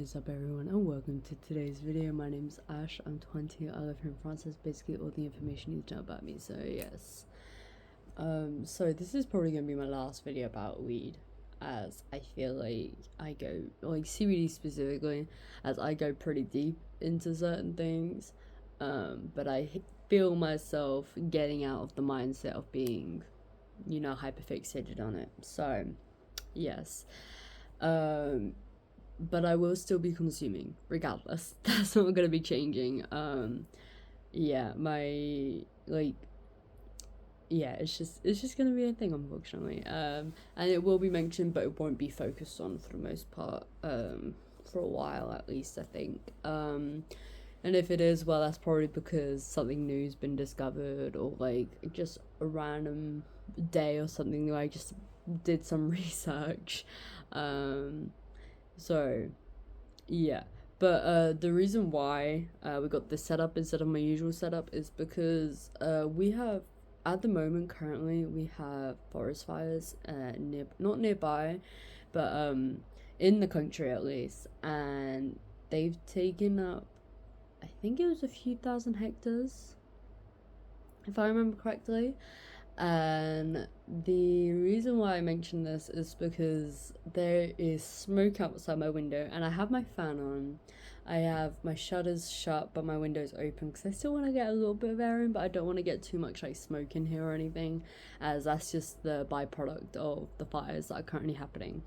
is up, everyone, and welcome to today's video. My name's Ash. I'm 20. I live here in France. That's basically all the information you need to know about me. So yes, so this is probably gonna be my last video about weed, as I feel like I go, like CBD specifically, as I go pretty deep into certain things. But I feel myself getting out of the mindset of being, hyperfixated on it. So yes. But I will still be consuming regardless. That's not gonna be changing. Yeah, it's just gonna be a thing, unfortunately. And it will be mentioned, but it won't be focused on for the most part. For a while at least, I think. And if it is, well, that's probably because something new's been discovered, or like just a random day or something where I just did some research. So yeah, but the reason why we got this setup instead of my usual setup is because we have, at the moment, currently we have forest fires not nearby, but in the country at least, and they've taken up, I think it was a few thousand hectares, if I remember correctly. And the reason why I mention this is because there is smoke outside my window, and I have my fan on. I have my shutters shut, but my window's open because I still want to get a little bit of air in, but I don't want to get too much like smoke in here or anything, as that's just the byproduct of the fires that are currently happening.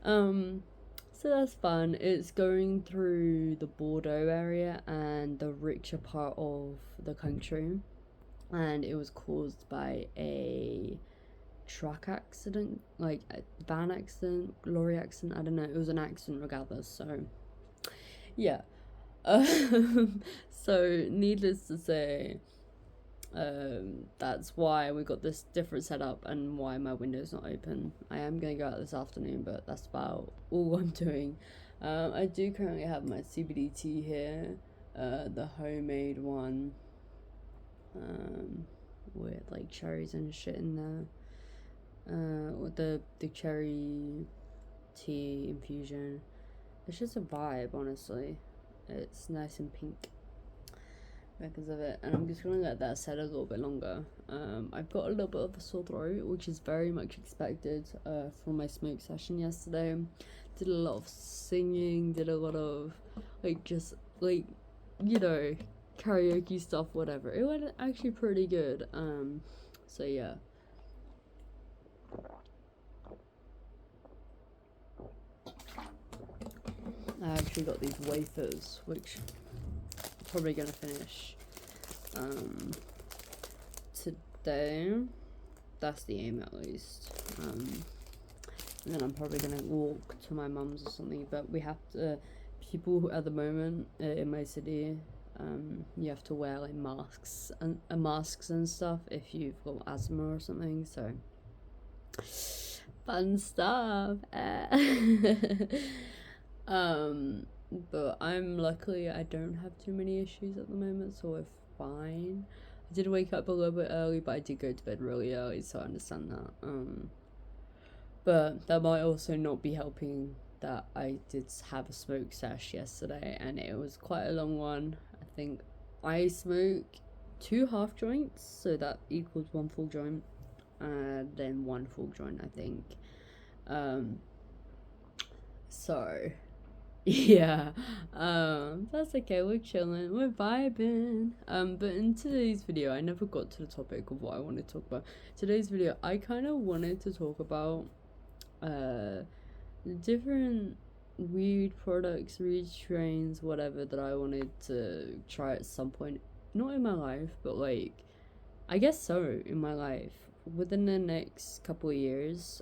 So that's fun. It's going through the Bordeaux area and the richer part of the country, and it was caused by a truck accident, like a van accident, lorry accident, I don't know, it was an accident regardless. So yeah. So needless to say, that's why we got this different setup and why my window's not open. I am gonna go out this afternoon, but that's about all I'm doing. I do currently have my CBD tea here, the homemade one, with like cherries and shit in there, with the cherry tea infusion. It's just a vibe, honestly. It's nice and pink because of it, and I'm just gonna let that set a little bit longer. I've got a little bit of a sore throat, which is very much expected from my smoke session yesterday. Did a lot of singing, did a lot of just karaoke stuff, whatever. It went actually pretty good. So yeah. I actually got these wafers, which I'm probably gonna finish today. That's the aim, at least. And then I'm probably gonna walk to my mum's or something. But we have to, people who, at the moment in my city, you have to wear like masks and stuff if you've got asthma or something. So fun stuff. But luckily I don't have too many issues at the moment, so we're fine. I did wake up a little bit early, but I did go to bed really early, so I understand that. But that might also not be helping that I did have a smoke sesh yesterday, and it was quite a long one. I think I smoke 2 half joints, so that equals 1 full joint, and then 1 full joint, I think. So yeah, that's okay, we're chilling, we're vibing. But in today's video, I never got to the topic of what I wanted to talk about. Today's video, I kind of wanted to talk about different weed products, weed strains, whatever, that I wanted to try at some point, not in my life, but like, I guess so, in my life, within the next couple of years.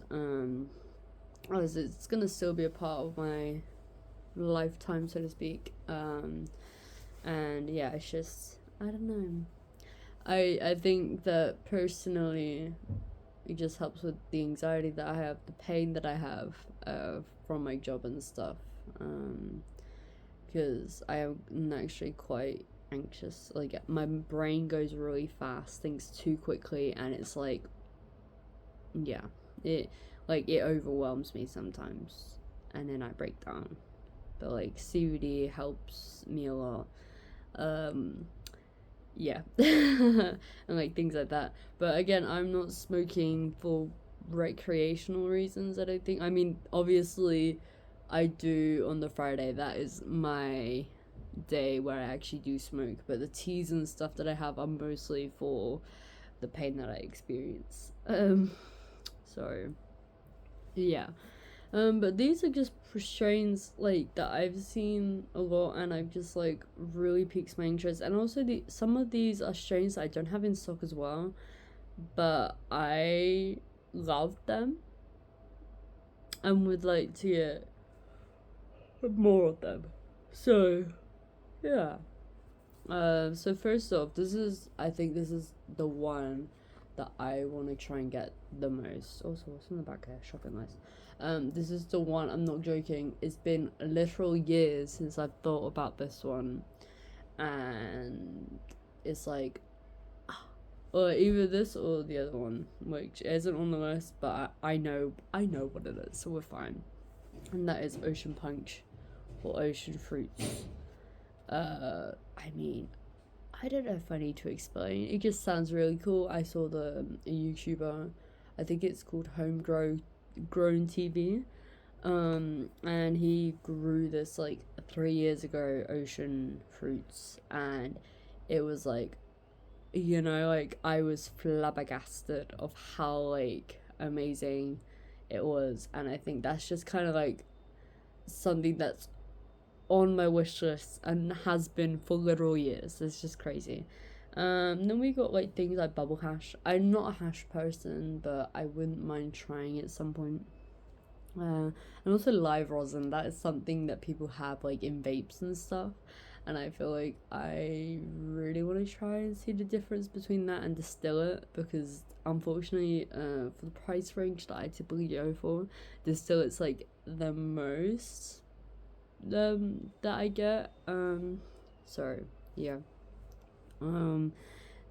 It's gonna still be a part of my lifetime, so to speak. And yeah, it's just, I don't know, I think that personally it just helps with the anxiety that I have, the pain that I have from my job and stuff, because I am actually quite anxious. Like, my brain goes really fast, thinks too quickly, and it's like, yeah, it overwhelms me sometimes, and then I break down. but like CBD helps me a lot. Um, yeah, and like things like that. But again, I'm not smoking for recreational reasons. I don't think. I mean, obviously, I do on the Friday. That is my day where I actually do smoke. But the teas and stuff that I have are mostly for the pain that I experience. So yeah. But these are just strains like that I've seen a lot, and I've just like really piques my interest. And also, some of these are strains that I don't have in stock as well, but I love them and would like to get more of them. So yeah. So first off, I think this is the one that I want to try and get the most. Also, what's in the back here? Shocking nice. This is the one. I'm not joking. It's been literal years since I've thought about this one, and it's like, or either this or the other one, which isn't on the list, but I know what it is, so we're fine. And that is Ocean Punch or Ocean Fruits. I mean, I don't know if I need to explain. It just sounds really cool. I saw a YouTuber, I think it's called Grown TV, and he grew this like 3 years ago ocean fruits, and it was like, like I was flabbergasted of how like amazing it was, and I think that's just kind of like something that's on my wish list and has been for literal years. It's just crazy. Then we got like things like bubble hash. I'm not a hash person, but I wouldn't mind trying it at some point. And also live rosin. That is something that people have like in vapes and stuff. And I feel like I really want to try and see the difference between that and distill it, because unfortunately, for the price range that I typically go for, distill it's like the most that I get. So yeah. Then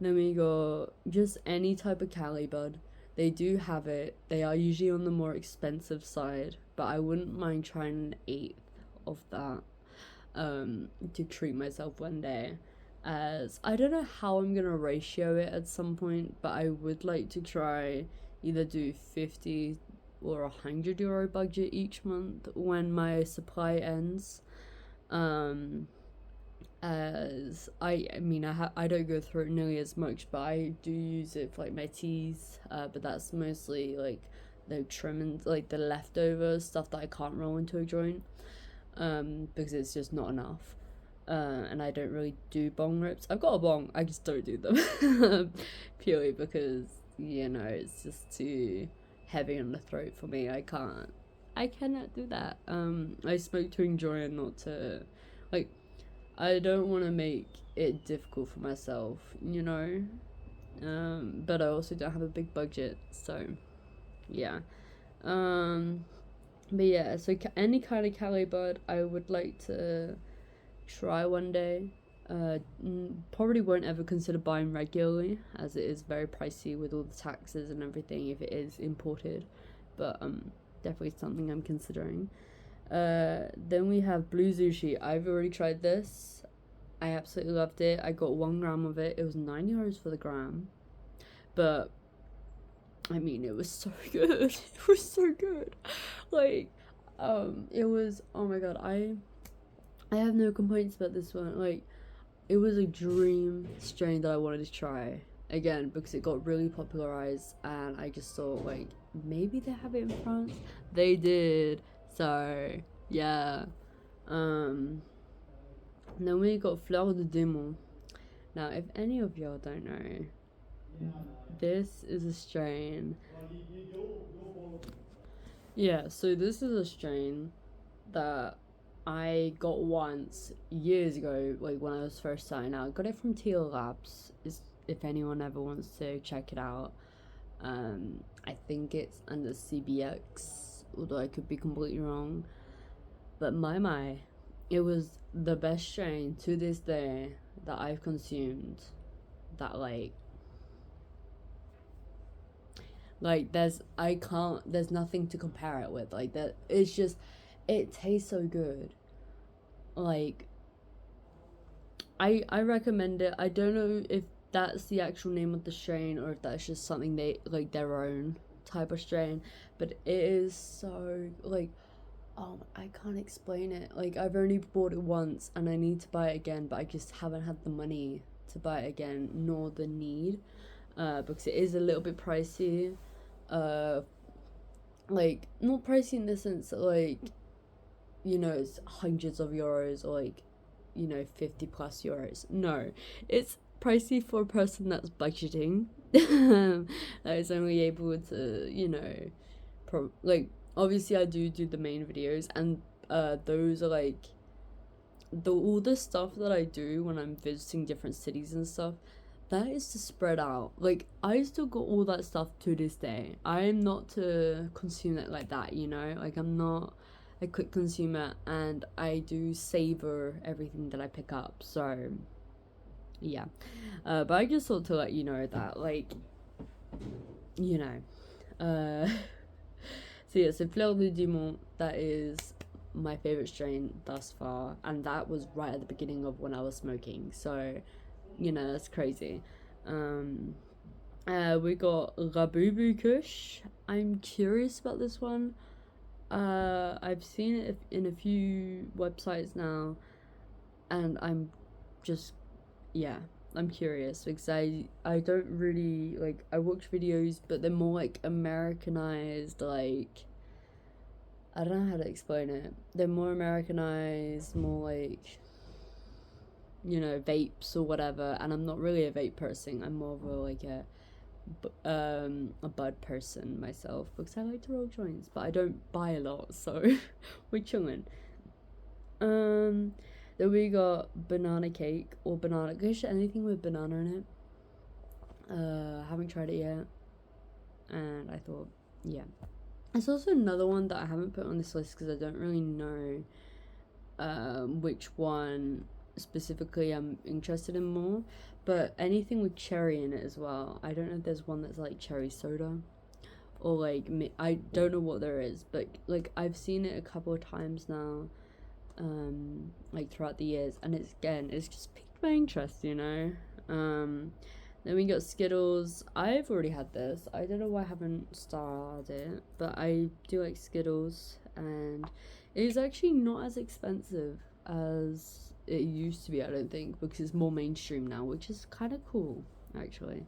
we got just any type of Cali bud. They do have it. They are usually on the more expensive side, but I wouldn't mind trying an eighth of that to treat myself one day. As I don't know how I'm gonna ratio it at some point, but I would like to try either do 50 or €100 budget each month when my supply ends. As I mean, I don't go through it nearly as much, but I do use it for like my teas. But that's mostly like the trim and like the leftover stuff that I can't roll into a joint. Because it's just not enough. And I don't really do bong rips. I've got a bong, I just don't do them. Purely because, it's just too heavy on the throat for me. I cannot do that. I smoke to enjoy and not to, like, I don't want to make it difficult for myself, but I also don't have a big budget, so, yeah. But yeah, so any kind of Cali bud I would like to try one day. Probably won't ever consider buying regularly, as it is very pricey with all the taxes and everything if it is imported, but definitely something I'm considering. Then we have blue sushi. I've already tried this. I absolutely loved it. I got 1 gram of it. It was €9 for the gram, but I mean, it was so good. It was so good. Like, it was, oh my god, I have no complaints about this one. Like, it was a dream strain that I wanted to try again because it got really popularized, and I just thought, like, maybe they have it in France. They did. So, yeah. Then we got Fleur de Démon. Now, if any of y'all don't know, this is a strain. Yeah, so this is a strain that I got once years ago, like when I was first starting out. I got it from Teal Labs. If anyone ever wants to check it out. I think it's under CBX, although I could be completely wrong. But my, it was the best strain to this day that I've consumed. That there's nothing to compare it with. Like that, it's just, it tastes so good. like I recommend it. I don't know if that's the actual name of the strain or if that's just something they like their own type of strain, but it is so like, I can't explain it. Like, I've only bought it once and I need to buy it again, but I just haven't had the money to buy it again, nor the need, because it is a little bit pricey. Uh, like, not pricey in the sense that, like, you know, it's hundreds of euros or, like, you know, 50 plus euros. No, it's pricey for a person that's budgeting, that is only able to, you know, like, obviously I do the main videos, and those are like all the stuff that I do when I'm visiting different cities and stuff, that is to spread out. Like, I still got all that stuff to this day. I'm not to consume it like that, you know? Like, I'm not a quick consumer, and I do savor everything that I pick up. So yeah, but I just thought to let you know that, like, you know, so yeah, so Fleur de Dumont, that is my favorite strain thus far, and that was right at the beginning of when I was smoking. So, you know, that's crazy. We got Rabubu Kush. I'm curious about this one. I've seen it in a few websites now, and I'm just, yeah, I'm curious because I don't really like, I watch videos, but they're more like Americanized, like, I don't know how to explain it. They're more Americanized, more like, you know, vapes or whatever, and I'm not really a vape person. I'm more of a like a bud person myself because I like to roll joints, but I don't buy a lot, so we're chilling. Then we got banana cake or banana kush, anything with banana in it. Haven't tried it yet, and I thought, yeah. There's also another one that I haven't put on this list because I don't really know which one specifically I'm interested in more, but anything with cherry in it as well. I don't know if there's one that's like cherry soda or like, I don't know what there is, but like I've seen it a couple of times now, like throughout the years, and it's just piqued my interest, you know. Then we got Skittles. I've already had this. I don't know why I haven't started it, but I do like Skittles, and it is actually not as expensive as it used to be, I don't think, because it's more mainstream now, which is kind of cool, actually.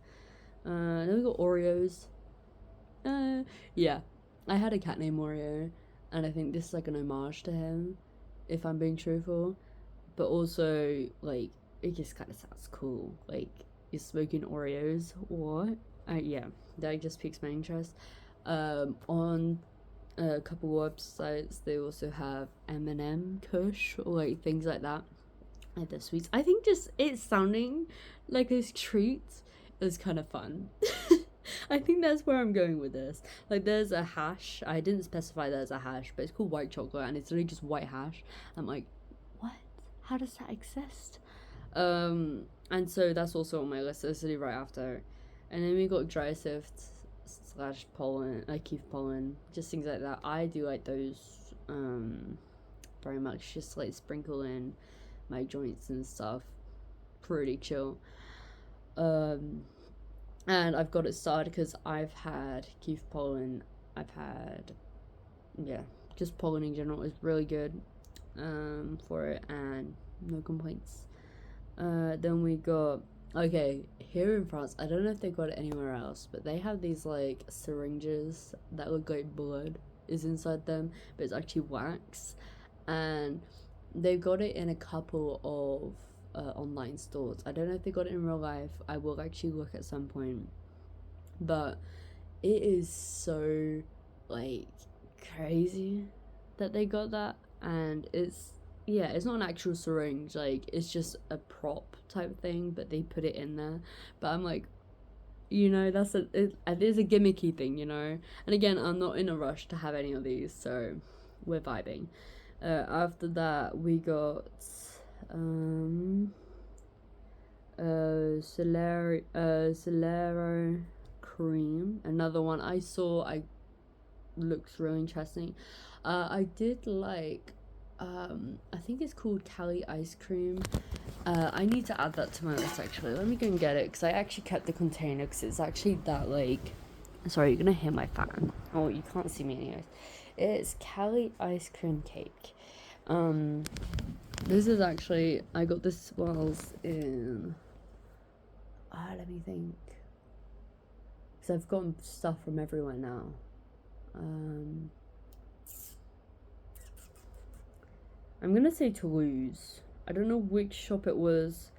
Then we got Oreos. Yeah, I had a cat named Oreo, and I think this is like an homage to him, if I'm being truthful. But also, like, it just kind of sounds cool. Like, you're smoking Oreos. What? Yeah, that just piques my interest. On a couple websites, they also have M&M Kush or like things like that. Like the sweets. I think just it sounding like this treat is kind of fun. I think that's where I'm going with this. Like, there's a hash. I didn't specify there's a hash, but it's called white chocolate, and it's literally just white hash. I'm like, what? How does that exist? And so that's also on my list. It's literally right after. And then we got dry sift slash pollen, like keef pollen, just things like that. I do like those very much. Just like sprinkle in my joints and stuff. Pretty chill. And I've got it started because I've had keef pollen. I've had, yeah, just pollen in general is really good for it, and no complaints. Then we got, okay, here in France, I don't know if they got it anywhere else, but they have these like syringes that look like blood is inside them, but it's actually wax, and they've got it in a couple of online stores. I don't know if they got it in real life. I will actually look at some point, but it is so like crazy that they got that, and it's, yeah, it's not an actual syringe, like it's just a prop type thing, but they put it in there. But I'm like, you know, it is a gimmicky thing, you know. And again, I'm not in a rush to have any of these, so we're vibing. After that, we got Celero cream. Another one I looks really interesting. I did like I think it's called Cali ice cream. I need to add that to my list actually. Let me go and get it because I actually kept the container because it's actually that like. Sorry, you're gonna hear my fan. Oh, you can't see me anyways. It's Cali ice cream cake. This is actually, I got this whilst in. Let me think. Because I've gotten stuff from everywhere now. I'm gonna say Toulouse. I don't know which shop it was.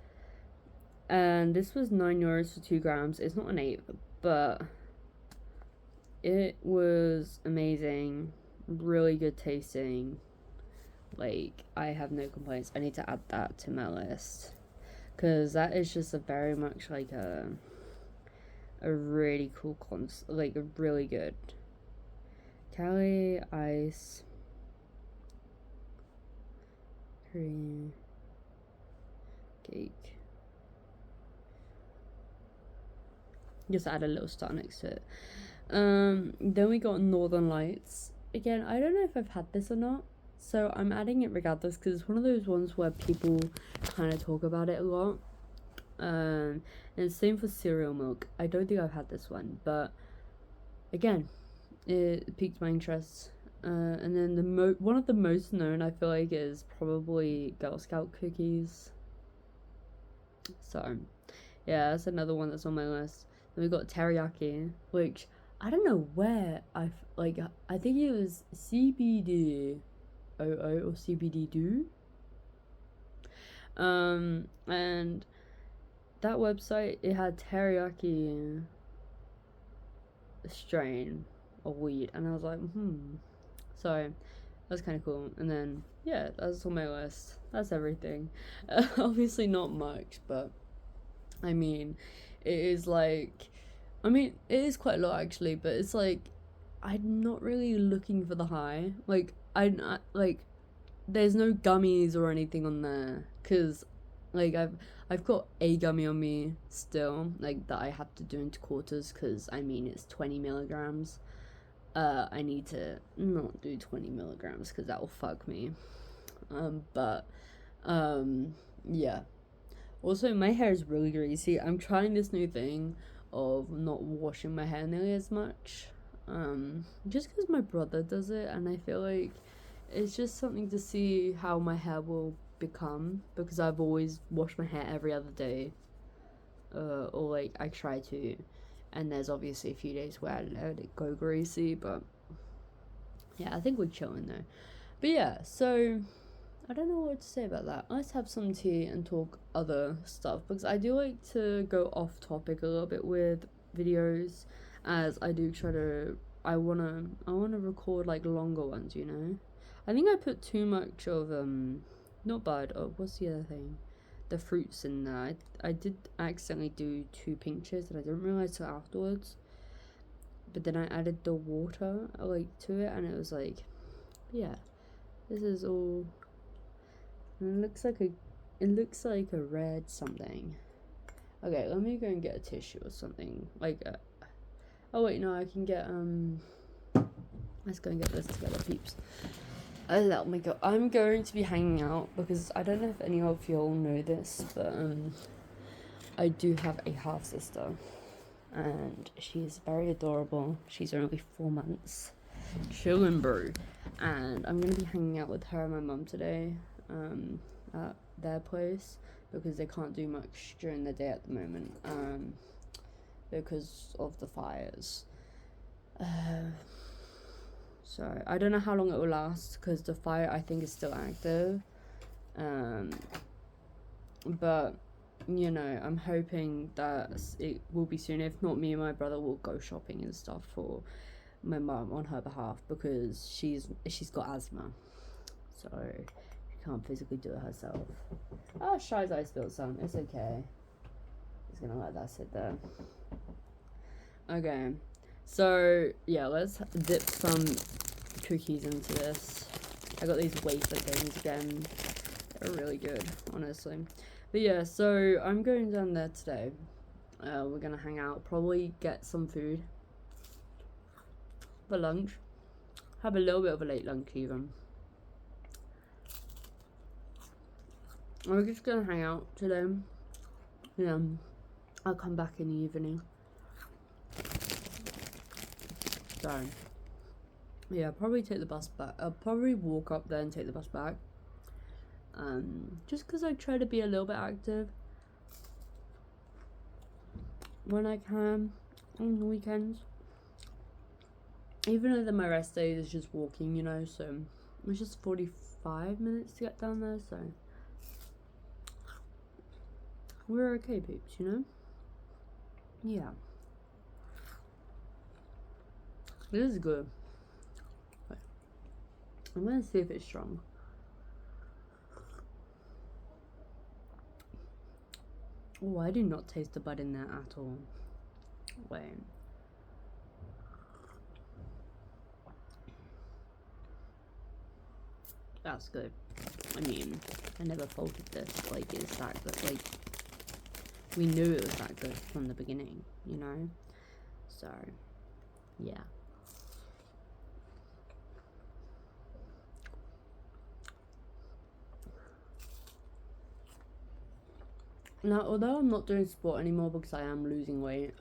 And this was €9 for 2 grams. It's not an 8, but it was amazing. Really good tasting. Like, I have no complaints. I need to add that to my list. Because that is just a very much like a really cool like a really good Cali ice cream cake. Just add a little star next to it. Then we got Northern Lights. Again, I don't know if I've had this or not, so I'm adding it regardless because it's one of those ones where people kind of talk about it a lot. And same for cereal milk. I don't think I've had this one, but again, it piqued my interest. And then one of the most known I feel like is probably Girl Scout cookies. So yeah, that's another one that's on my list. Then we got teriyaki, which I don't know where I think it was CBD 00 or CBD do. And that website, it had teriyaki strain of weed, and I was like, so that's kind of cool. And then yeah, that's on my list. That's everything. Obviously not much, but I mean, it is like, it is quite a lot actually, but it's like, I'm not really looking for the high. Like, like, there's no gummies or anything on there, because, like, I've got a gummy on me still, like, that I have to do into quarters, because, it's 20 milligrams. I need to not do 20 milligrams, because that will fuck me. Yeah. Also, my hair is really greasy. I'm trying this new thing of not washing my hair nearly as much. Just because my brother does it, and I feel like it's just something to see how my hair will become, because I've always washed my hair every other day. Or like, I try to. And there's obviously a few days where I let it go greasy, but yeah, I think we're chilling though. But yeah, so I don't know what to say about that. Let's have some tea and talk other stuff, because I do like to go off topic a little bit with videos, as I do try to. I wanna record like longer ones, you know. I think I put too much of not bud. Oh, what's the other thing? The fruits in there. I did accidentally do 2 pinches, and I didn't realize till afterwards. But then I added the water like to it, and it was like, yeah, this is all. And it looks like a red something. Okay, let me go and get a tissue or something. Like, oh wait, no, I can get let's go and get this together, peeps. Oh my god, I'm going to be hanging out, because I don't know if any of y'all know this, but I do have a half sister, and she's very adorable. She's only 4 months, chillin' bro, and I'm gonna be hanging out with her and my mum today, at their place, because they can't do much during the day at the moment, because of the fires. So I don't know how long it will last, because the fire, I think, is still active. But you know, I'm hoping that it will be soon. If not, me and my brother will go shopping and stuff for my mum on her behalf, because she's got asthma, so she can't physically do it herself. Oh, Shy's I spilled some. It's okay. Just gonna let that sit there. Okay. So yeah, let's dip some cookies into this. I got these wafer things again. They're really good, honestly. But yeah, so I'm going down there today. We're gonna hang out, probably get some food for lunch. Have a little bit of a late lunch even. we're just gonna hang out today. Yeah, I'll come back in the evening. So, yeah, I'll probably take the bus back. I'll probably walk up there and take the bus back. Just because I try to be a little bit active when I can on the weekends. Even though my rest day is just walking, you know, so it's just 45 minutes to get down there, so we're okay, peeps, you know? Yeah. This is good. Wait. I'm gonna see if it's strong. Oh, I do not taste the bud in there at all. Wait. That's good. I mean, I never faulted this. Like, it's that good. Like, we knew it was that good from the beginning, you know? So, yeah. Now, although I'm not doing sport anymore because I am losing weight,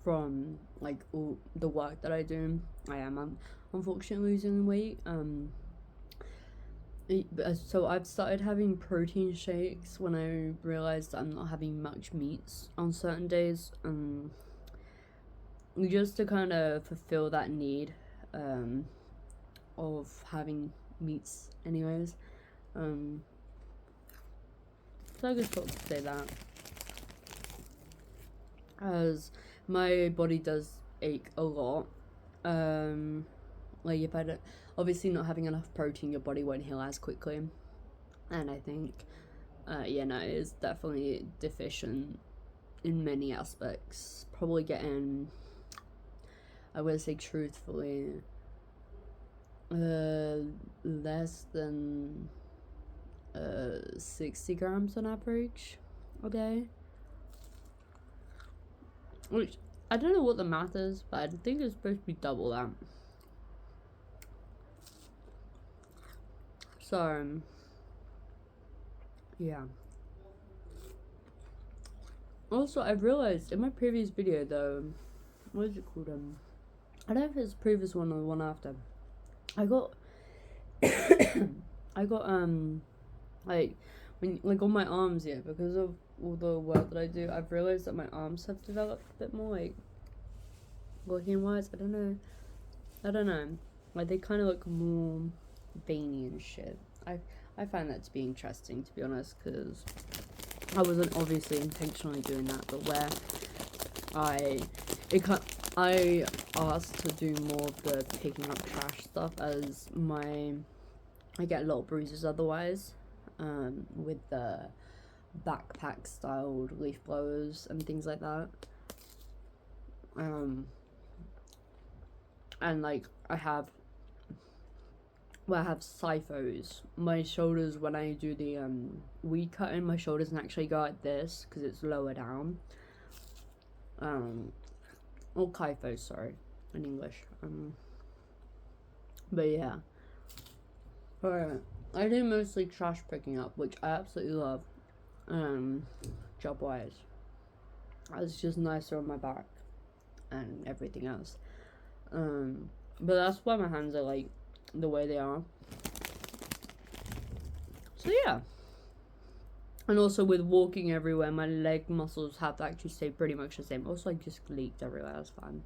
from like all the work that I do, I am unfortunately losing weight. So I've started having protein shakes when I realized I'm not having much meats on certain days, just to kind of fulfill that need, of having meats, anyways. So I just thought to say that, as my body does ache a lot. Like, if I don't, obviously not having enough protein, your body won't heal as quickly, and I think, yeah, no, it is definitely deficient in many aspects. Probably getting, I would say truthfully, less than 60 grams on average a day, which I don't know what the math is, but I think it's supposed to be double that. So, yeah. Also, I've realized in my previous video, though, what is it called? I don't know if it's the previous one or the one after. I got, like, when, like, on my arms, yeah, because of all the work that I do, I've realized that my arms have developed a bit more, like, looking wise. I don't know. Like, they kind of look more veiny and shit. I find that to be interesting, to be honest, because I wasn't obviously intentionally doing that, but where I asked to do more of the picking up trash stuff, as I get a lot of bruises otherwise, with the backpack styled leaf blowers and things like that. And like I have SIFOs. My shoulders, when I do the weed cutting, my shoulders can actually go like this because it's lower down. Or kyphos, sorry, in English. But yeah. Alright. I do mostly trash picking up, which I absolutely love. Job wise. It's just nicer on my back and everything else. But that's why my hands are like the way they are. So yeah. And also with walking everywhere, my leg muscles have actually stayed pretty much the same. Also, I just leaked everywhere. That's fine.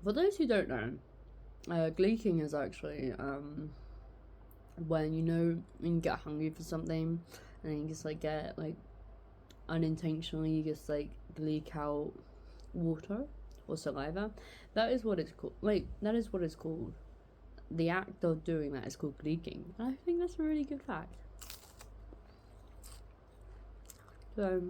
For those who don't know, gleeking is actually when you get hungry for something, and then you just like get like unintentionally you just like leak out water or saliva. That is what it's called. Like, that is what it's called. The act of doing that is called gleeking. And I think that's a really good fact. So,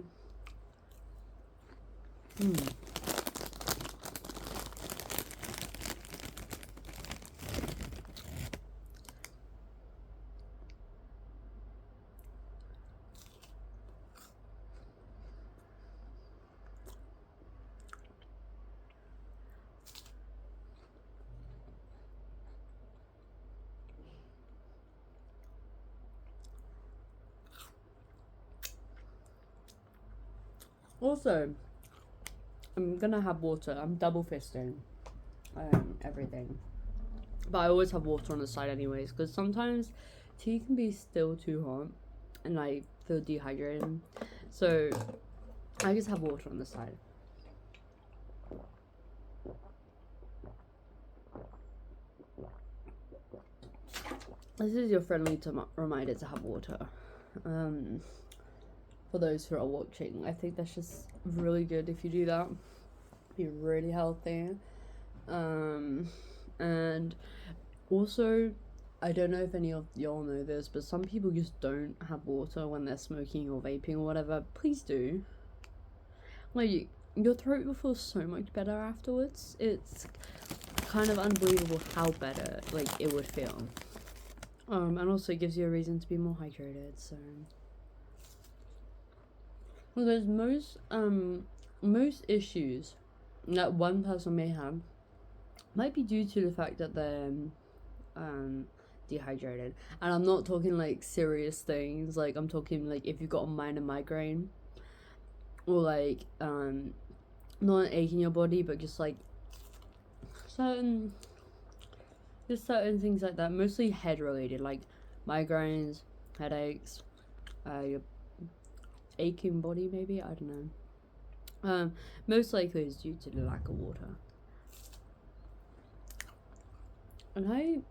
Also, I'm gonna have water. I'm double fisting everything. But I always have water on the side anyways, because sometimes tea can be still too hot and I feel dehydrated. So I just have water on the side. This is your friendly reminder to have water. For those who are watching, I think that's just really good if you do that. Be really healthy. And also, I don't know if any of y'all know this, but some people just don't have water when they're smoking or vaping or whatever. Please do. Like, your throat will feel so much better afterwards. It's kind of unbelievable how better, like, it would feel. And also it gives you a reason to be more hydrated, so. Because most issues that one person may have might be due to the fact that they're dehydrated. And I'm not talking like serious things, like I'm talking like if you've got a minor migraine or like not an ache in your body, but just like certain things like that, mostly head related, like migraines, headaches, your aching body maybe, I don't know. Most likely is due to the lack of water. And I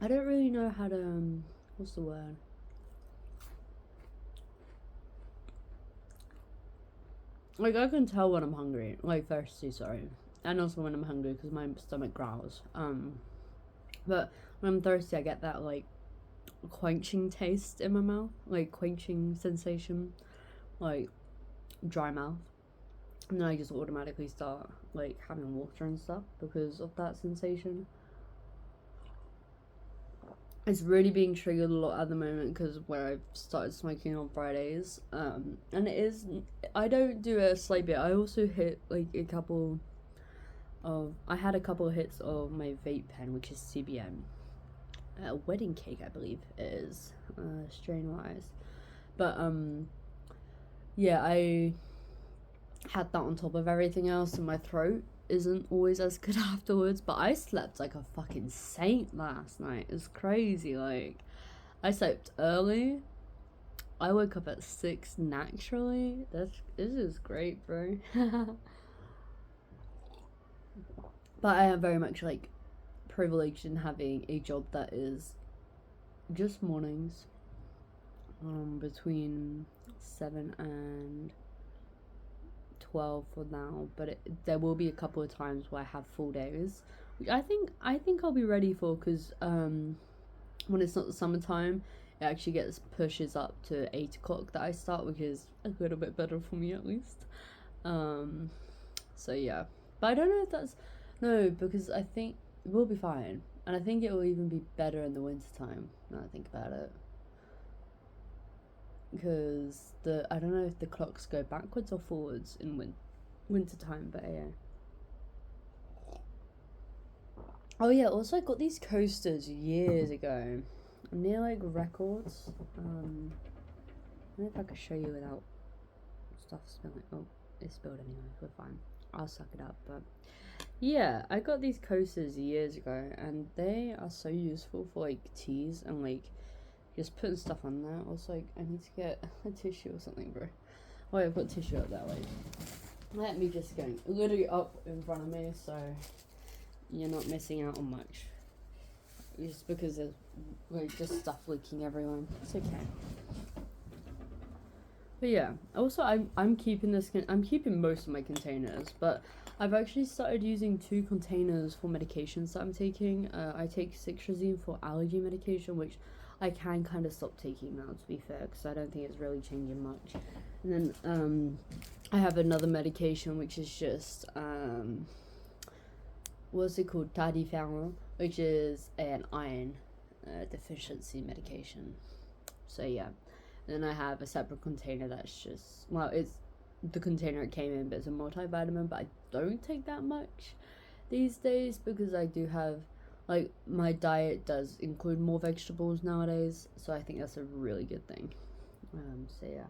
don't really know how to what's the word? Like I can tell when I'm hungry, like thirsty, sorry, and also when I'm hungry because my stomach growls. But when I'm thirsty, I get that like quenching taste in my mouth, like quenching sensation, like dry mouth, and then I just automatically start like having water and stuff because of that sensation. It's really being triggered a lot at the moment because where I've started smoking on Fridays, and it is, I don't do a slight bit. I also hit like I had a couple of hits of my vape pen, which is CBN, a wedding cake, I believe it is, strain wise, but yeah, I had that on top of everything else, and my throat isn't always as good afterwards. But I slept like a fucking saint last night. It's crazy. Like, I slept early. I woke up at 6 naturally. This is great, bro. But I am very much like privileged in having a job that is just mornings, between 7 and 12 for now, but there will be a couple of times where I have full days, which I think I'll be ready for, because when it's not the summertime, it actually pushes up to 8 o'clock that I start, which is a little bit better for me at least. So yeah, but I don't know if that's no, because I think we'll be fine, and I think it will even be better in the winter time. Now I think about it, because I don't know if the clocks go backwards or forwards in winter time, but yeah. Oh yeah, also I got these coasters years ago. Near like Records. I don't know if I could show you without stuff spilling. Oh, it's spilled anyway, we're fine. I'll suck it up, but yeah, I got these coasters years ago, and they are so useful for like teas and like just putting stuff on there. Also, like, I need to get a tissue or something, bro. Oh, yeah, I've got tissue up that way. Let me just go literally up in front of me, so you're not missing out on much. Just because there's like just stuff leaking everywhere. It's okay. But yeah, also I'm keeping I'm keeping most of my containers, but I've actually started using 2 containers for medications that I'm taking. I take citrazine for allergy medication, which I can kind of stop taking now, to be fair, because I don't think it's really changing much. And then I have another medication which is just what's it called, Tadiferol, which is an iron deficiency medication. So yeah. And then I have a separate container that's just, well, it's the container it came in, but it's a multivitamin, but I don't take that much these days because I do have, like, my diet does include more vegetables nowadays, so I think that's a really good thing. So yeah.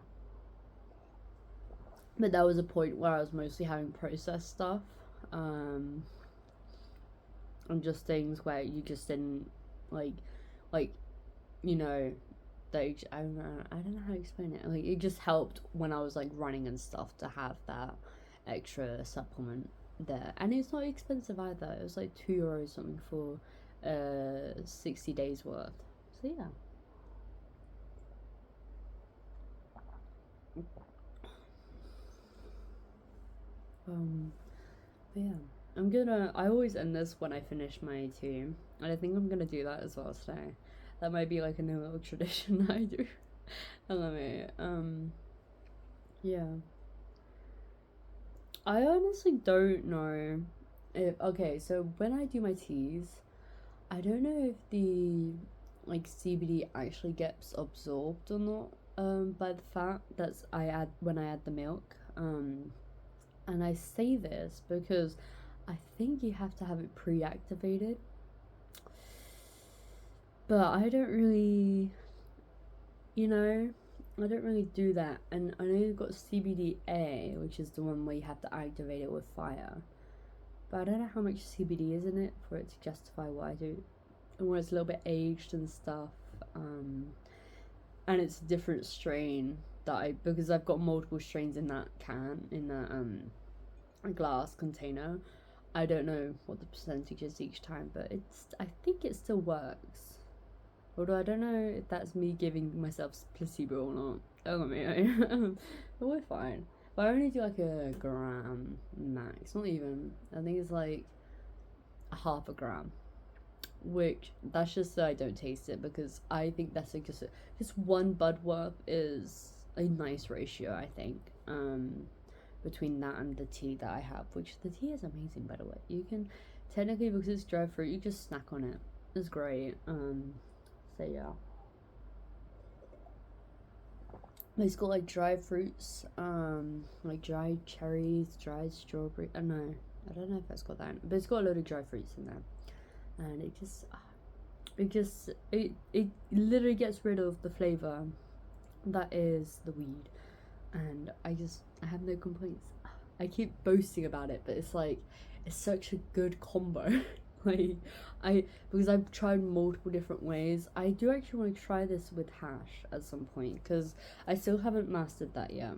But there was a point where I was mostly having processed stuff, and just things where you just didn't like, like, you know, like I don't know how to explain it. Like, it just helped when I was like running and stuff to have that extra supplement there, and it's not expensive either. It was like €2 something for 60 days worth. So yeah. But yeah, I always end this when I finish my tea, and I think I'm gonna do that as well today. That might be like a new little tradition I do. I love it. Yeah. I honestly don't know if, okay, so when I do my teas, I don't know if the like CBD actually gets absorbed or not by the fat that's I add when I add the milk. And I say this because I think you have to have it pre-activated, but I don't really, I don't really do that. And I know you've got CBDA, which is the one where you have to activate it with fire, but I don't know how much CBD is in it for it to justify what I do, and where it's a little bit aged and stuff. And it's a different strain because I've got multiple strains in that glass container. I don't know what the percentage is each time, but I think it still works. Although I don't know if that's me giving myself placebo or not. Oh man, but we're fine. But I only do like a gram max, not even. I think it's like a half a gram, which that's just so I don't taste it, because I think that's like just one bud worth is a nice ratio, I think. Between that and the tea that I have, which the tea is amazing, by the way. You can technically, because it's dry fruit, you just snack on it. It's great. So yeah. It's got like dry fruits, like dried cherries, dried strawberry. I don't know if it's got that, but it's got a load of dry fruits in there, and it literally gets rid of the flavor that is the weed, and I have no complaints. I keep boasting about it, but it's like, it's such a good combo. Like, because I've tried multiple different ways. I do actually want to try this with hash at some point, because I still haven't mastered that yet,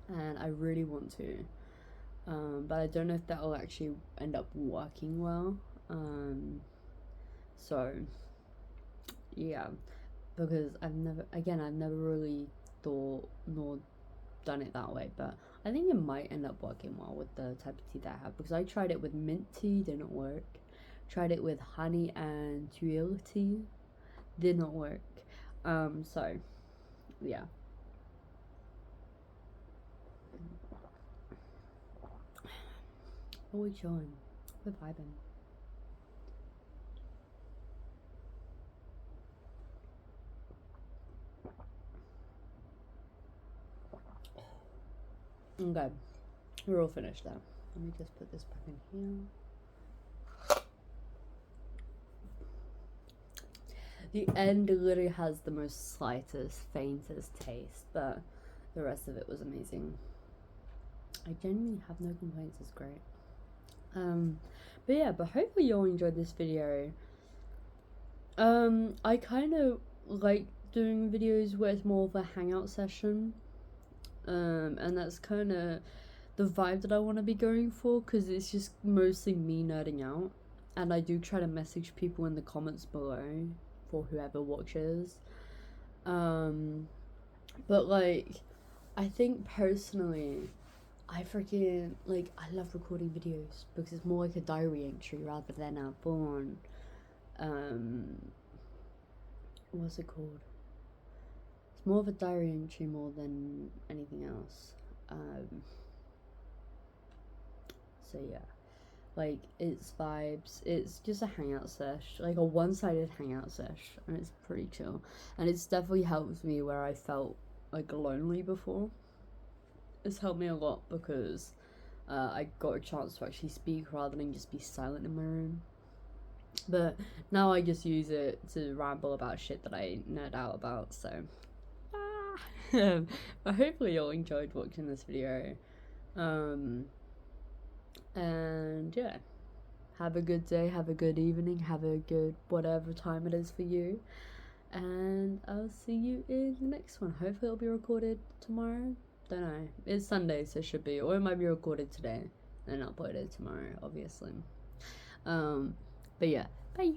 and I really want to. But I don't know if that will actually end up working well. So yeah, because I've never really thought nor done it that way, but I think it might end up working well with the type of tea that I have, because I tried it with mint tea, didn't work. Tried it with honey and tuile tea, did not work. So yeah. What are we chilling? We're vibing. Okay, we're all finished now. Let me just put this back in here. The end literally has the most slightest, faintest taste, but the rest of it was amazing. I genuinely have no complaints. It's great. But yeah, but hopefully you all enjoyed this video. I kind of like doing videos where it's more of a hangout session. And that's kind of the vibe that I want to be going for, because it's just mostly me nerding out, and I do try to message people in the comments below for whoever watches. But like, I think personally, I freaking like, I love recording videos because it's more like a diary entry rather than a full-on what's it called? It's more of a diary entry more than anything else. So yeah, like, it's vibes. It's just a hangout sesh, like a one-sided hangout sesh, and it's pretty chill. And it's definitely helped me where I felt like lonely before. It's helped me a lot because I got a chance to actually speak rather than just be silent in my room. But now I just use it to ramble about shit that I nerd out about. So But hopefully you all enjoyed watching this video. And yeah, have a good day, have a good evening, have a good whatever time it is for you. And I'll see you in the next one. Hopefully it'll be recorded tomorrow. Don't know. It's Sunday, so it should be. Or it might be recorded today and uploaded tomorrow, obviously. But yeah, bye.